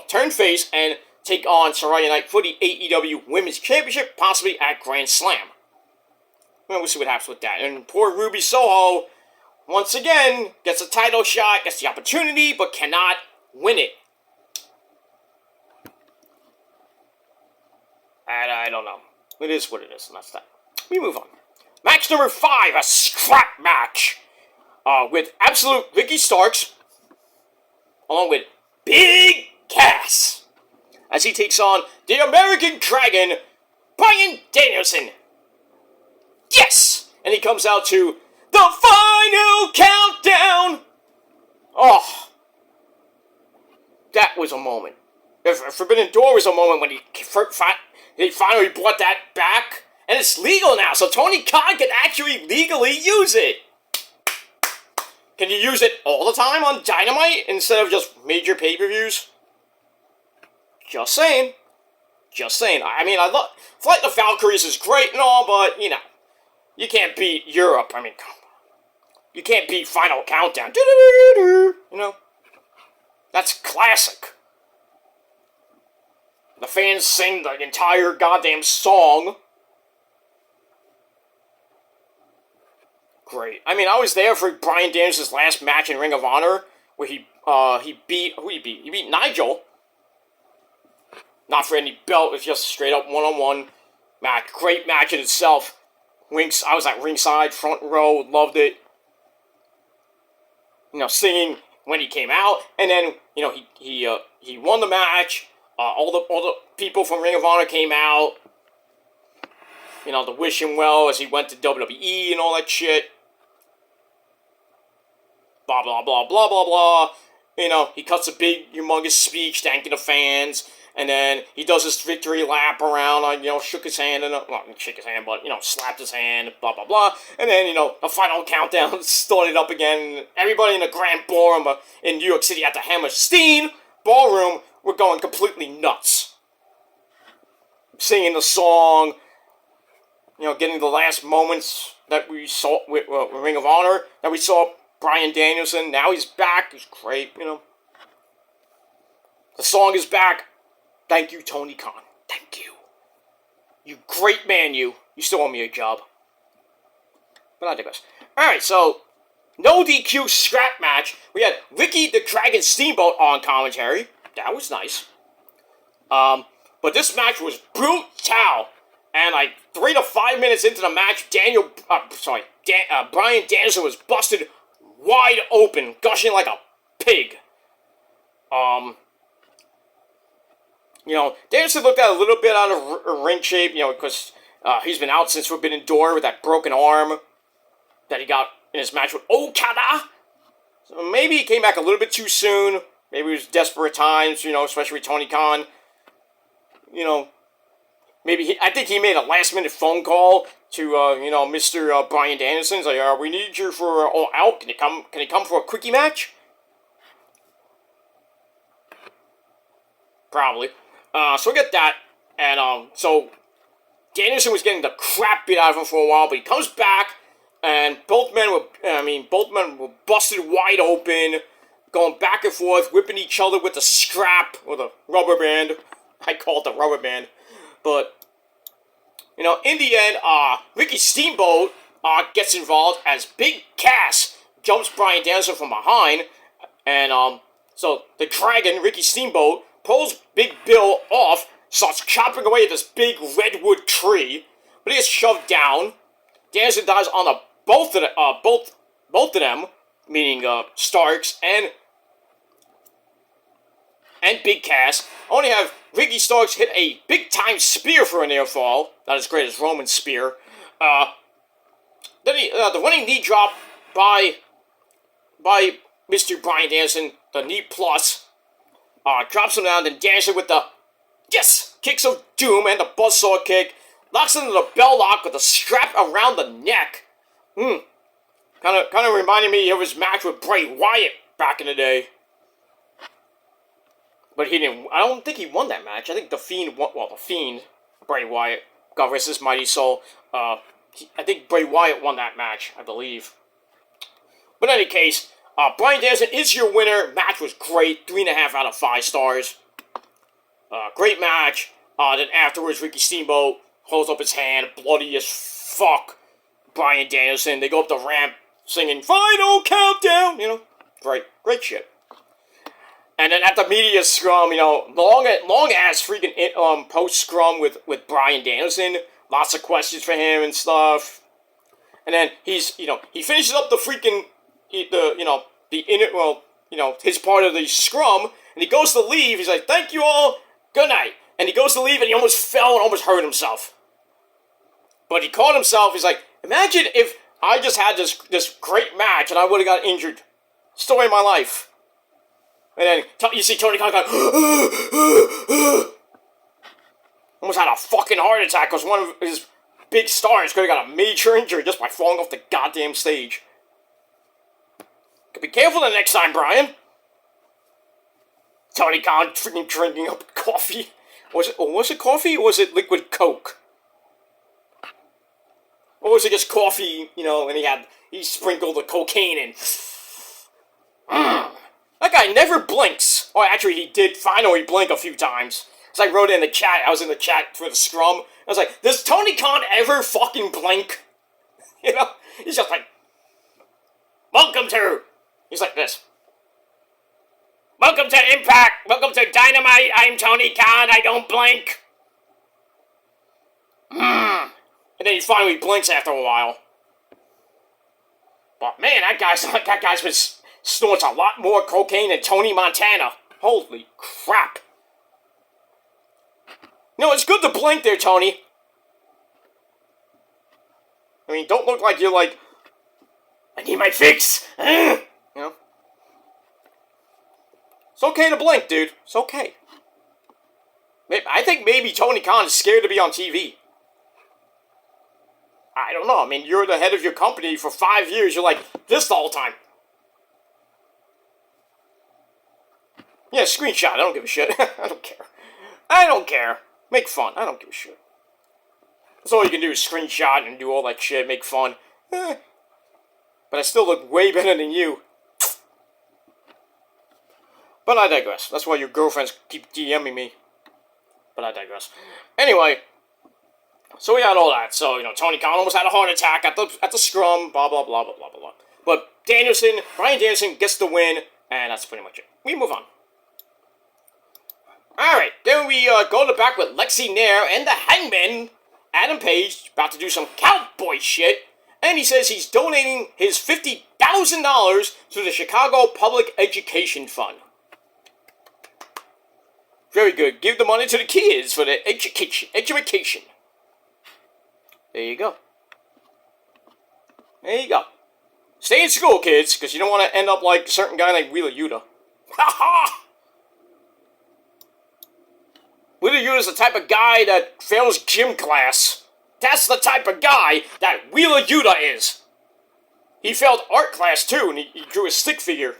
turn face and take on Saraya Knight for the AEW Women's Championship, possibly at Grand Slam. Well, we'll see what happens with that. And poor Ruby Soho, once again, gets a title shot, gets the opportunity, but cannot win it. And I don't know. It is what it is, and that's that. We move on. Match number 5, a scrap match. With Absolute Ricky Starks, along with Big Cass, as he takes on the American Dragon, Bryan Danielson. Yes! And he comes out to the final countdown. Oh, that was a moment. Forbidden Door was a moment when they finally brought that back. And it's legal now, so Tony Khan can actually legally use it. Can you use it all the time on Dynamite instead of just major pay-per-views? Just saying. I mean, I love Flight of the Valkyries is great and all, but, you can't beat Europe. I mean, come on. You can't beat Final Countdown. That's classic. The fans sing the entire goddamn song. Great. I mean, I was there for Bryan Danielson's last match in Ring of Honor, where he beat Nigel. Not for any belt, it was just straight up one-on-one match. Great match in itself. I was at ringside, front row, loved it. Singing when he came out, and then he won the match. All the people from Ring of Honor came out. To wish him well as he went to WWE and all that shit. Blah, blah, blah, blah, blah, blah. He cuts a big, humongous speech thanking the fans. And then he does his victory lap around, shook his hand, and, not shook his hand, but, slapped his hand, blah, blah, blah. And then, the final countdown started up again. Everybody in the Grand Ballroom in New York City at the Hammerstein Ballroom were going completely nuts. Singing the song, getting the last moments that we saw with Ring of Honor, that we saw Bryan Danielson. Now he's back. He's great, The song is back. Thank you, Tony Khan. Thank you. You great man, you. You still owe me a job. But I digress. Alright, so, no DQ scrap match. We had Ricky the Dragon Steamboat on commentary. That was nice. But this match was brutal. And 3 to 5 minutes into the match, Bryan Danielson was busted wide open, gushing like a pig. Danielson looked at a little bit out of ring shape, because he's been out since Forbidden Door with that broken arm that he got in his match with Okada. So maybe he came back a little bit too soon. Maybe it was desperate times, especially with Tony Khan. I think he made a last-minute phone call to, Mr. Bryan Danielson. He's like, we need you for All Out. Can he come for a quickie match? Probably. So we get that. And, so Danielson was getting the crap beat out of him for a while, but he comes back, and both men were busted wide open, going back and forth, whipping each other with the scrap, or the rubber band. I call it the rubber band. But, in the end, Ricky Steamboat gets involved as Big Cass jumps Bryan Danielson from behind. And, so the Dragon, Ricky Steamboat, pulls Big Bill off, starts chopping away at this big redwood tree, but he gets shoved down. Danielson dies on both of them, meaning Starks and Big Cass. Only have Ricky Starks hit a big-time spear for a near fall. Not as great as Roman's spear. Then the running knee drop by Mr. Bryan Danielson, the knee plus, drops him down, then Danielson with the kicks of doom and the buzzsaw kick, locks into the bell lock with a strap around the neck. Kind of reminded me of his match with Bray Wyatt back in the day. But he didn't. I don't think he won that match. I think the Fiend won. Well, the Fiend, Bray Wyatt, God rest his mighty soul. I think Bray Wyatt won that match, I believe. But in any case, Bryan Danielson is your winner. Match was great. 3.5 out of 5 stars. Great match. Then afterwards, Ricky Steamboat holds up his hand, bloody as fuck. Bryan Danielson. They go up the ramp singing "Final Countdown." Great shit. And then at the media scrum, long ass freaking post scrum with Bryan Danielson. Lots of questions for him and stuff. And then he finishes up the freaking his part of the scrum, and he goes to leave. He's like, "Thank you all, good night." And he goes to leave, and he almost fell and almost hurt himself. But he caught himself. He's like, "Imagine if I just had this great match and I would have got injured. Story of my life." And then you see Tony Khan going, almost had a fucking heart attack because one of his big stars could have got a major injury just by falling off the goddamn stage. Be careful the next time, Brian. Tony Khan freaking drinking up coffee. Was it coffee or was it liquid Coke? Or was it just coffee, and he sprinkled the cocaine in. That guy never blinks. Oh, actually, he did finally blink a few times. As I wrote it in the chat, I was in the chat for the scrum. I was like, does Tony Khan ever fucking blink? He's just like, welcome to... He's like this. Welcome to Impact. Welcome to Dynamite. I'm Tony Khan. I don't blink. And then he finally blinks after a while. But man, that guy's been snorts a lot more cocaine than Tony Montana. Holy crap. It's good to blink there, Tony. I mean, don't look like you're like, I need my fix. It's okay to blink, dude. It's okay. I think maybe Tony Khan is scared to be on TV. I don't know. I mean, you're the head of your company for 5 years. You're like this the whole time. Yeah, screenshot. I don't give a shit. I don't care. Make fun. I don't give a shit. That's all you can do is screenshot and do all that shit, make fun. But I still look way better than you. But I digress. That's why your girlfriends keep DMing me. But I digress. Anyway, so we had all that. So, Tony Khan almost had a heart attack at the scrum, blah, blah, blah, blah, blah, blah. But Bryan Danielson gets the win, and that's pretty much it. We move on. Alright, then we go to the back with Lexi Nair and the Hangman, Adam Page, about to do some cowboy shit. And he says he's donating his $50,000 to the Chicago Public Education Fund. Very good. Give the money to the kids for their education. There you go. There you go. Stay in school, kids, because you don't want to end up like a certain guy like Wheeler Yuta. Ha ha! Wheeler Yuta's the type of guy that fails gym class. That's the type of guy that Wheeler Yuta is. He failed art class too, and he drew a stick figure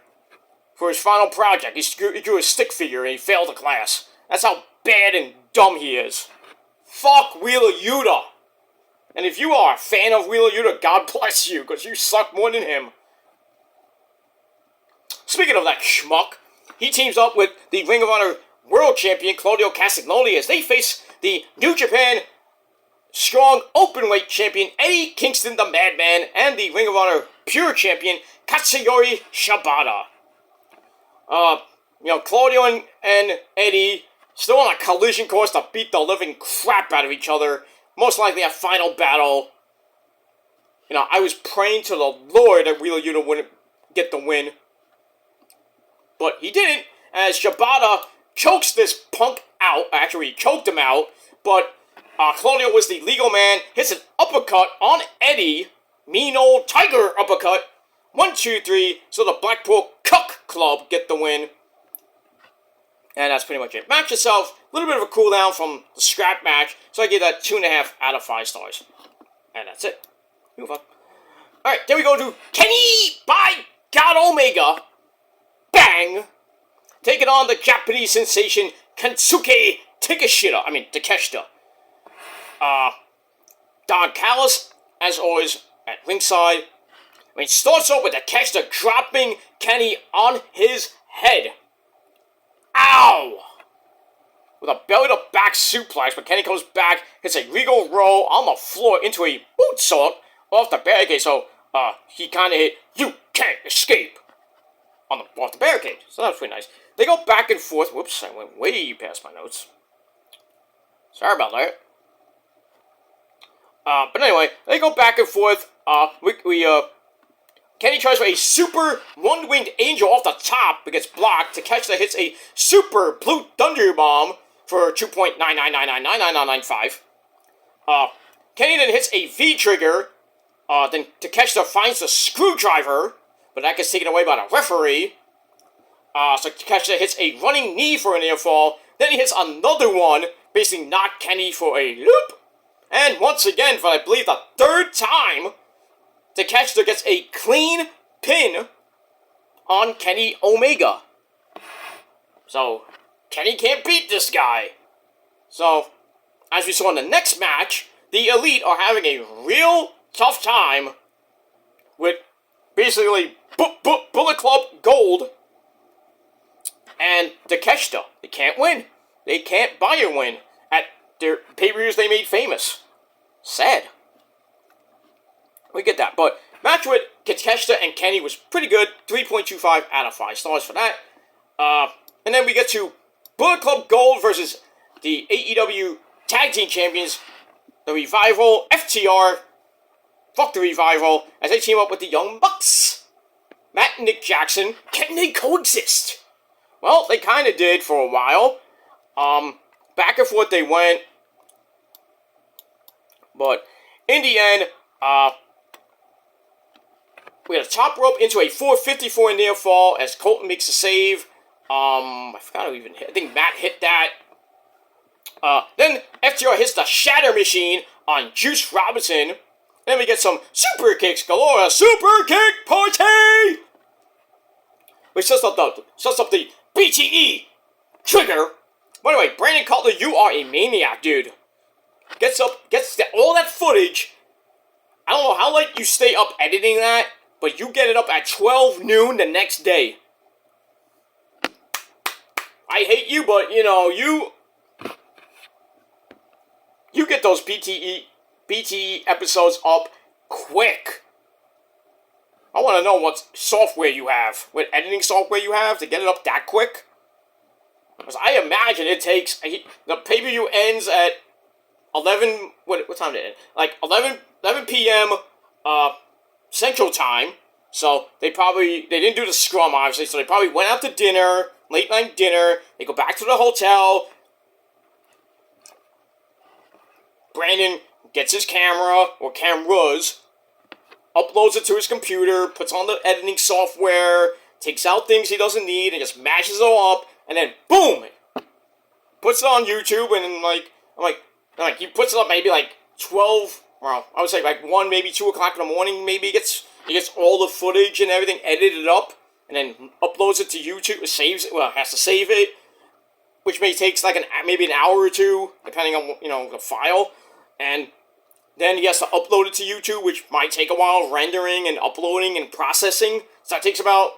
for his final project. He drew a stick figure and he failed the class. That's how bad and dumb he is. Fuck Wheeler Yuta. And if you are a fan of Wheeler Yuta, God bless you, because you suck more than him. Speaking of that schmuck, he teams up with the Ring of Honor World Champion Claudio Castagnoli as they face the New Japan Strong Openweight Champion Eddie Kingston the Madman and the Ring of Honor Pure Champion Katsuyori Shibata. Claudio and Eddie still on a collision course to beat the living crap out of each other. Most likely a final battle. I was praying to the Lord that Wheeler Yuta wouldn't get the win. But he didn't, as Shibata chokes this punk out. Actually, he choked him out, but Claudio was the legal man, hits an uppercut on Eddie. Mean old tiger uppercut. 1, 2, 3, so the Blackpool Cuck Club get the win. And that's pretty much it. Match itself, a little bit of a cool down from the scrap match, so I give that 2.5 out of 5 stars. And that's it. Move on. Alright, then we go to Kenny by God Omega. Bang! Taking on the Japanese sensation Kensuke Takeshita. Don Callis, as always, at ringside. It starts off with Takeshita dropping Kenny on his head. Ow! With a belly-to-back suplex, but Kenny comes back, hits a regal roll on the floor into a moonsault off the barricade, so he kind of hit, "You can't escape," off the barricade. So that was pretty nice. They go back and forth. Whoops, I went way past my notes. Sorry about that. But anyway, they go back and forth. Kenny tries for a super one-winged angel off the top, but gets blocked. Takeshita hits a super blue thunder bomb for 2.999999995. Kenny then hits a V-trigger. Then Takeshita finds the screwdriver, but that gets taken away by the referee. So Takeshita hits a running knee for a near fall. Then he hits another one, basically knocked Kenny for a loop. And once again, for I believe the third time, Takeshita gets a clean pin on Kenny Omega. So, Kenny can't beat this guy. So, as we saw in the next match, the Elite are having a real tough time with basically Bullet Club Gold and Takeshita. They can't win. They can't buy a win at their pay-per-views they made famous. Sad. We get that, but match with Takeshita and Kenny was pretty good. 3.25 out of 5 stars for that. And then we get to Bullet Club Gold versus the AEW Tag Team Champions, the Revival, FTR. Fuck the Revival, as they team up with the Young Bucks. Matt and Nick Jackson, can they coexist? Well, they kind of did for a while. Back and forth they went. But in the end, we had a top rope into a 454 near fall as Colton makes a save. I forgot who even hit. I think Matt hit that. Then FTR hits the Shatter Machine on Juice Robinson. Then we get some super kicks galore. Super kick party! Which sets up the BTE trigger. By the way, Brandon Cutler, you are a maniac, dude. Gets all that footage. I don't know how late you stay up editing that, but you get it up at 12 noon the next day. I hate you, but you get those BTE episodes up quick. I want to know what software you have, what editing software you have to get it up that quick. Because I imagine it takes, the pay-per-view ends at 11, what time did it end? Like 11 p.m. Central Time. So they didn't do the scrum, obviously, so they probably went out to dinner, late night dinner. They go back to the hotel. Brandon gets his camera, or cameras, uploads it to his computer, puts on the editing software, takes out things he doesn't need, and just mashes it all up, and then boom! Puts it on YouTube, and he puts it up maybe 12, well, I would say 1, maybe 2 o'clock in the morning, maybe he gets all the footage and everything edited up, and then uploads it to YouTube, has to save it, which may take maybe an hour or two, depending on, the file, and then he has to upload it to YouTube, which might take a while, rendering and uploading and processing, so that takes about,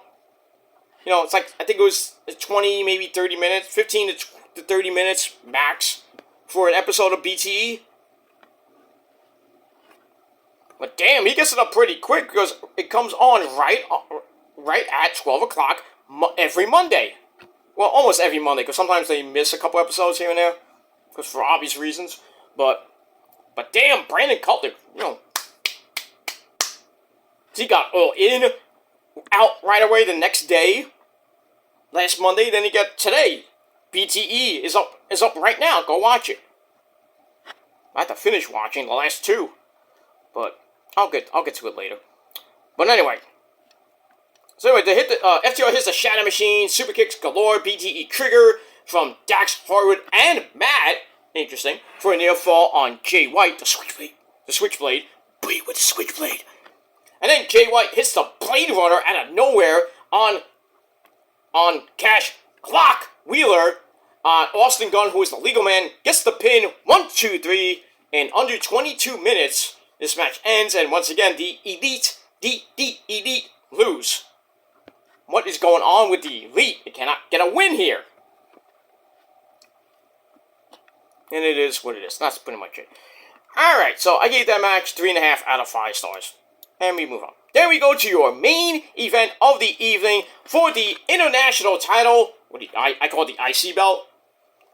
I think it was 20, maybe 30 minutes, 15 to 30 minutes max for an episode of BTE. But damn, he gets it up pretty quick because it comes on right at 12 o'clock every Monday. Well, almost every Monday, because sometimes they miss a couple episodes here and there, because for obvious reasons. But damn, Brandon Cutler, he got out right away the next day, last Monday. Then he got today. BTE is up right now. Go watch it. I have to finish watching the last 2, but I'll get to it later. But anyway, so anyway, FTR hits the Shatter Machine, super kicks galore, BTE trigger from Dax Harwood and Matt. Interesting, for a near fall on Jay White, the Switchblade, bleed with the Switchblade. And then Jay White hits the Blade Runner out of nowhere on Cash Clock Wheeler. Austin Gunn, who is the legal man, gets the pin, 1, 2, 3, in under 22 minutes. This match ends, and once again, the Elite lose. What is going on with the Elite? They cannot get a win here. And it is what it is. That's pretty much it. Alright, so I gave that match 3.5 out of 5 stars. And we move on. Then we go to your main event of the evening for the international title. I call it the IC belt.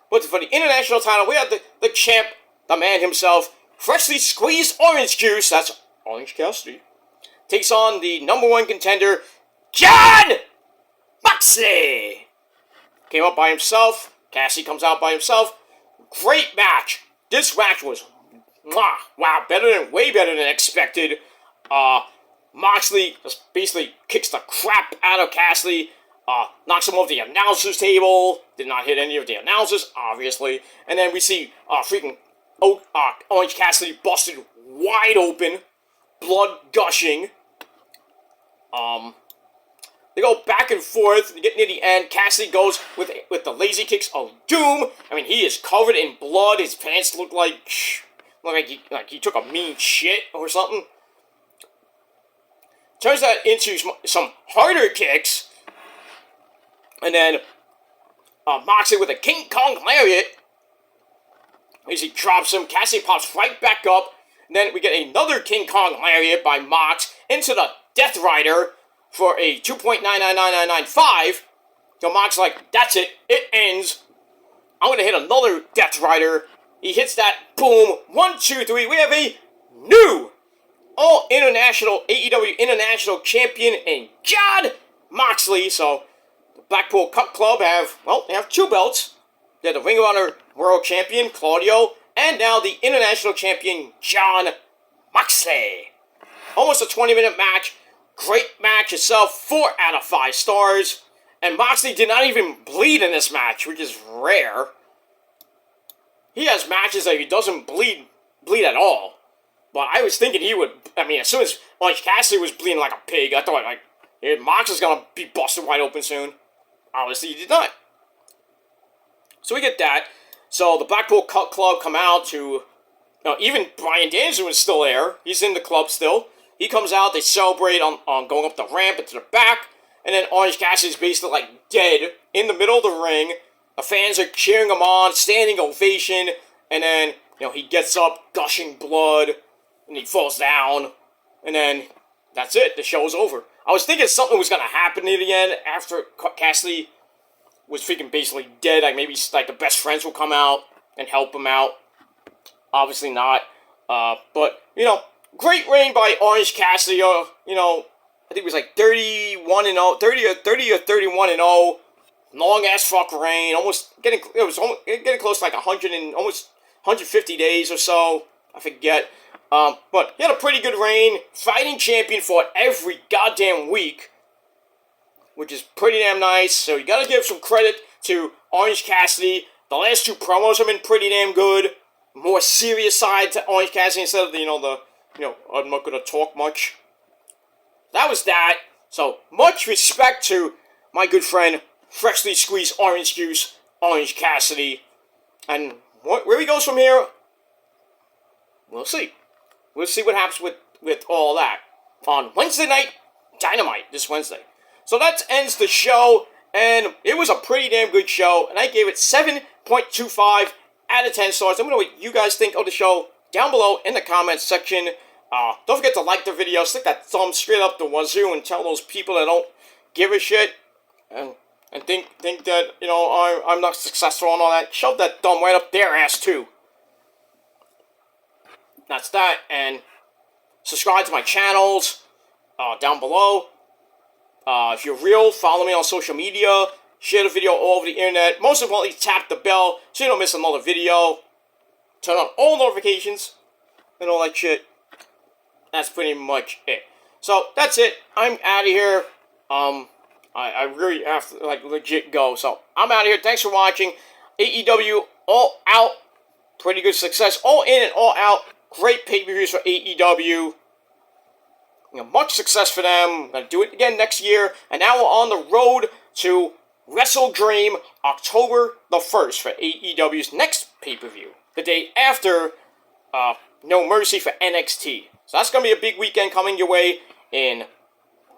But for the international title, we have the champ, the man himself, freshly squeezed orange juice, that's Orange Cassidy, takes on the #1 contender, Jon Moxley. Came up by himself. Cassidy comes out by himself. Great match. This match was, wow, way better than expected. Moxley just basically kicks the crap out of Cassidy, knocks him off the announcer's table, did not hit any of the announcers, obviously, and then we see Orange Cassidy busted wide open, blood gushing. They go back and forth, they get near the end, Cassidy goes with the lazy kicks of doom. I mean, he is covered in blood, his pants look like he took a mean shit or something. Turns that into some harder kicks. And then Moxley with a King Kong Lariat. As he drops him, Cassidy pops right back up. And then we get another King Kong Lariat by Mox into the Death Rider for a 2.999995. So Mox that's it. It ends. I'm going to hit another Death Rider. He hits that. Boom. 1, 2, 3. We have a new All-International AEW International Champion in Jon Moxley. So the Blackpool Cut Club they have 2 belts. They're the Ring of Honor World Champion, Claudio, and now the International Champion, Jon Moxley. Almost a 20-minute match. Great match itself. 4 out of 5 stars. And Moxley did not even bleed in this match, which is rare. He has matches that he doesn't bleed at all. But I was thinking he would. I mean, as soon as Orange Cassidy was bleeding like a pig, I thought Mox is gonna be busted wide open soon. Obviously, he did not. So we get that. So the Blackpool Cut Club come out to. Even Bryan Danielson was still there. He's in the club still. He comes out. They celebrate on going up the ramp into the back, and then Orange Cassidy's basically dead in the middle of the ring. The fans are cheering him on, standing ovation, and then he gets up, gushing blood. And he falls down, and then that's it. The show's over. I was thinking something was going to happen near the end after Cassidy was freaking basically dead. Maybe the best friends will come out and help him out. Obviously not. But, great reign by Orange Cassidy. You know, I think it was like 31-0, 30 or 31-0. Long ass fuck reign. It was almost getting close to like 100 and almost 150 days or so. I forget. But he had a pretty good reign. Fighting champion fought every goddamn week, which is pretty damn nice. So you gotta give some credit to Orange Cassidy. The last two promos have been pretty damn good. More serious side to Orange Cassidy instead of I'm not gonna talk much. That was that. So much respect to my good friend, freshly squeezed orange juice, Orange Cassidy. And where he goes from here, we'll see. We'll see what happens with all that on Wednesday night Dynamite this Wednesday. So that ends the show, and it was a pretty damn good show, and I gave it 7.25 out of 10 stars. Let me know what you guys think of the show down below in the comments section. Don't forget to like the video, stick that thumb straight up the wazoo, and tell those people that don't give a shit and think that I'm not successful and all that. Shove that thumb right up their ass too. That's that, and subscribe to my channels down below. If you're real, follow me on social media. Share the video all over the internet. Most importantly, tap the bell so you don't miss another video. Turn on all notifications and all that shit. That's pretty much it. So that's it. I'm out of here. I really have to legit go. So I'm out of here. Thanks for watching. AEW All Out. Pretty good success. All in and all out. Great pay-per-views for AEW. Much success for them. Gonna do it again next year. And now we're on the road to Wrestle Dream, October the 1st for AEW's next pay-per-view. The day after No Mercy for NXT. So that's gonna be a big weekend coming your way in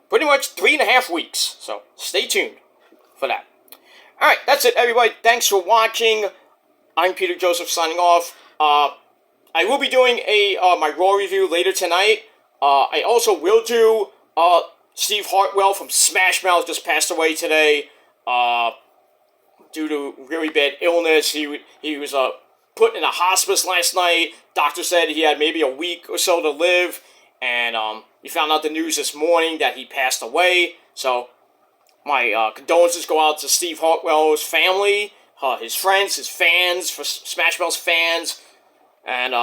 pretty much 3.5 weeks. So stay tuned for that. Alright, that's it, everybody. Thanks for watching. I'm Peter Joseph signing off. I will be doing my Raw review later tonight. I also will do Steve Hartwell from Smash Mouth just passed away today due to really bad illness. He was put in a hospice last night. Doctor said he had maybe a week or so to live, and we found out the news this morning that he passed away. So my condolences go out to Steve Hartwell's family, his friends, his fans, for Smash Mouth's fans, and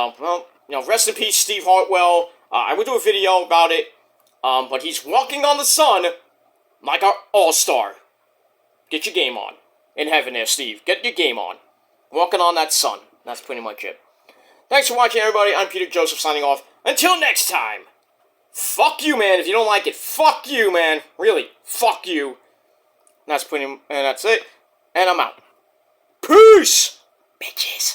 rest in peace, Steve Hartwell. I will do a video about it, but he's walking on the sun like our all-star. Get your game on. In heaven there, Steve. Get your game on. Walking on that sun. That's pretty much it. Thanks for watching, everybody. I'm Peter Joseph signing off. Until next time. Fuck you, man. If you don't like it, fuck you, man. Really, fuck you. That's it. And I'm out. Peace, bitches.